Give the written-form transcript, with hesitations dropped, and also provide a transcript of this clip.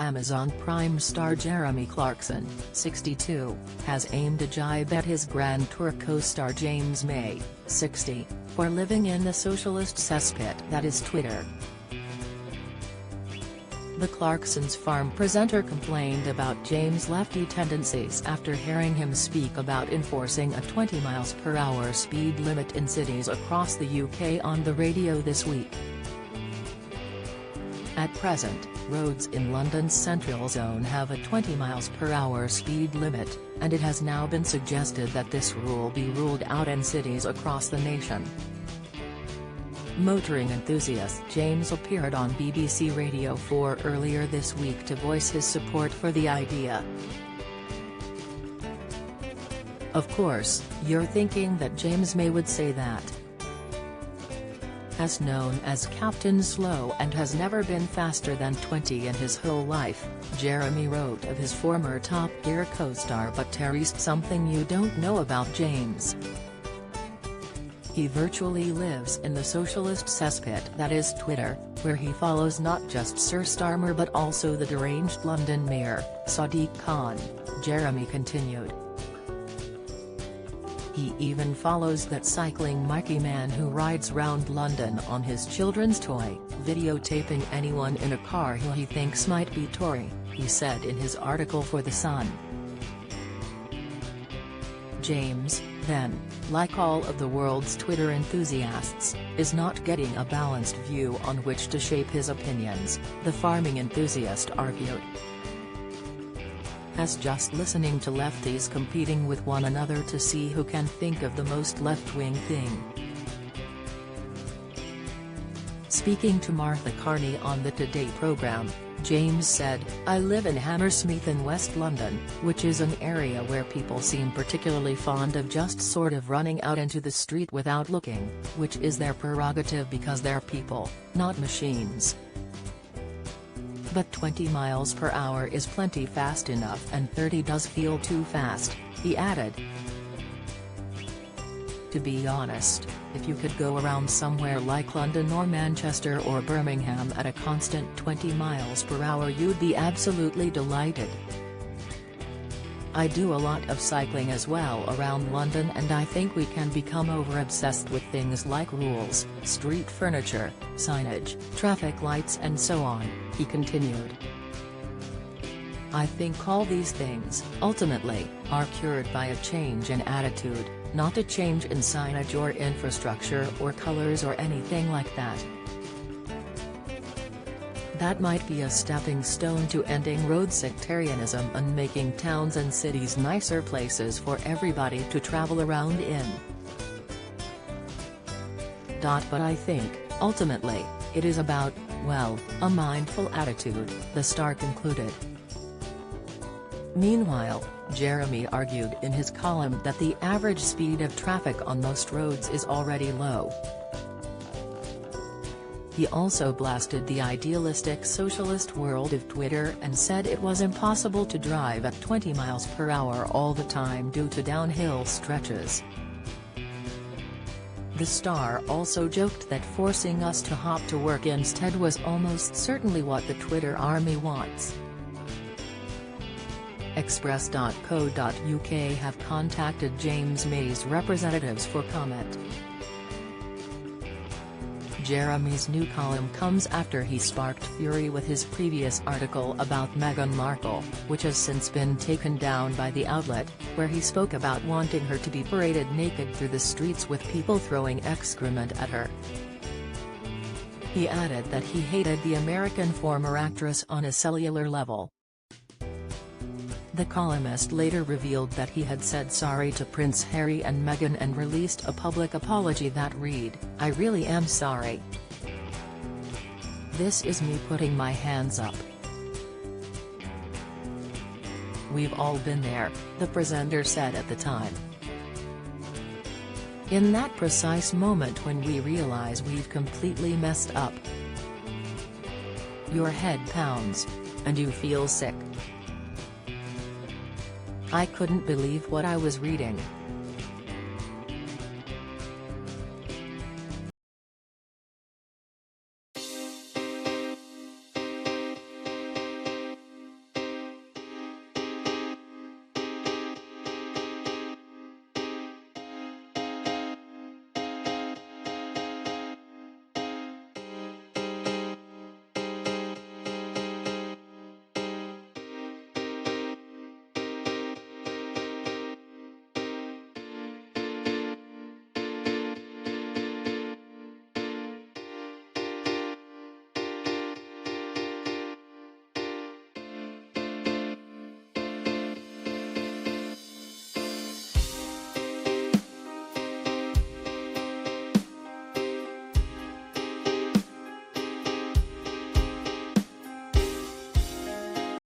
Amazon Prime star Jeremy Clarkson, 62, has aimed a jibe at his Grand Tour co-star James May, 60, for living in the socialist cesspit that is Twitter. The Clarkson's farm presenter complained about James' lefty tendencies after hearing him speak about enforcing a 20 miles per hour speed limit in cities across the UK on the radio this week. At present, roads in London's central zone have a 20 miles per hour speed limit, and it has now been suggested that this rule be ruled out in cities across the nation. Motoring enthusiast James appeared on BBC Radio 4 earlier this week to voice his support for the idea. Of course, you're thinking that James May would say that. As known as Captain Slow and has never been faster than 20 in his whole life, Jeremy wrote of his former Top Gear co-star, but there's something you don't know about James. He virtually lives in the socialist cesspit that is Twitter, where he follows not just Sir Starmer but also the deranged London mayor, Sadiq Khan, Jeremy continued. He even follows that cycling Mikey man who rides round London on his children's toy, videotaping anyone in a car who he thinks might be Tory, he said in his article for The Sun. James, then, like all of the world's Twitter enthusiasts, is not getting a balanced view on which to shape his opinions, the farming enthusiast argued. As just listening to lefties competing with one another to see who can think of the most left-wing thing. Speaking to Martha Carney on the Today programme, James said, "I live in Hammersmith in West London, which is an area where people seem particularly fond of just sort of running out into the street without looking, which is their prerogative because they're people, not machines. But 20 miles per hour is plenty fast enough and 30 does feel too fast," he added. To be honest, if you could go around somewhere like London or Manchester or Birmingham at a constant 20 miles per hour you'd be absolutely delighted. I do a lot of cycling as well around London and I think we can become over-obsessed with things like rules, street furniture, signage, traffic lights and so on, he continued. I think all these things, ultimately, are cured by a change in attitude, not a change in signage or infrastructure or colors or anything like that. That might be a stepping stone to ending road sectarianism and making towns and cities nicer places for everybody to travel around in. But I think, ultimately, it is about, well, a mindful attitude, the star concluded. Meanwhile, Jeremy argued in his column that the average speed of traffic on most roads is already low. He also blasted the idealistic socialist world of Twitter and said it was impossible to drive at 20 miles per hour all the time due to downhill stretches. The star also joked that forcing us to hop to work instead was almost certainly what the Twitter army wants. Express.co.uk have contacted James May's representatives for comment. Jeremy's new column comes after he sparked fury with his previous article about Meghan Markle, which has since been taken down by the outlet, where he spoke about wanting her to be paraded naked through the streets with people throwing excrement at her. He added that he hated the American former actress on a cellular level. The columnist later revealed that he had said sorry to Prince Harry and Meghan and released a public apology that read, "I really am sorry. This is me putting my hands up. We've all been there," the presenter said at the time. "In that precise moment when we realize we've completely messed up. Your head pounds. And you feel sick. I couldn't believe what I was reading.